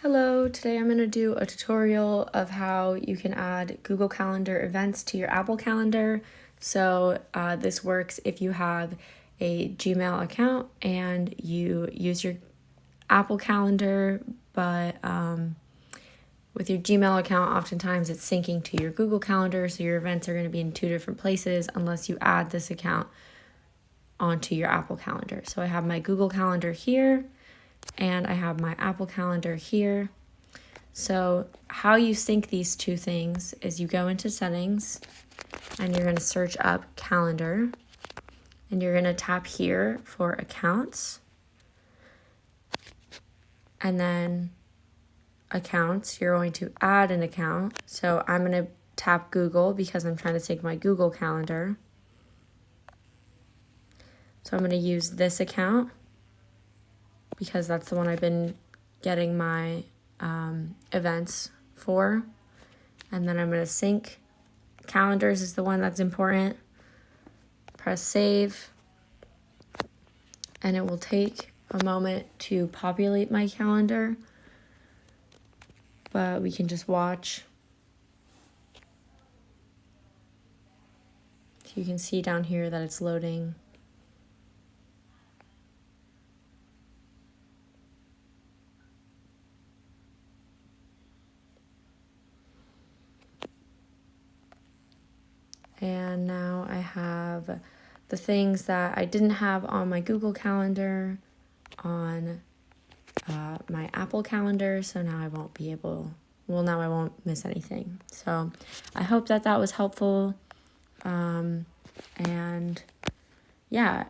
Hello, today I'm going to do a tutorial of how you can add Google Calendar events to your Apple Calendar. So this works if you have a Gmail account and you use your Apple Calendar, but with your Gmail account, oftentimes it's syncing to your Google Calendar, so your events are going to be in two different places unless you add this account onto your Apple Calendar. So I have my Google Calendar here, and I have my Apple Calendar here. So how you sync these two things is you go into settings and you're going to search up calendar and you're going to tap here for accounts and then accounts. You're going to add an account. So I'm going to tap Google because I'm trying to sync my Google Calendar. So I'm going to use this account because that's the one I've been getting my events for. And then I'm going to sync. Calendars is the one that's important. Press save. And it will take a moment to populate my calendar. But we can just watch. So you can see down here that it's loading. And now I have the things that I didn't have on my Google Calendar on my Apple Calendar. So now I won't be able, now I won't miss anything. So I hope that was helpful. And yeah,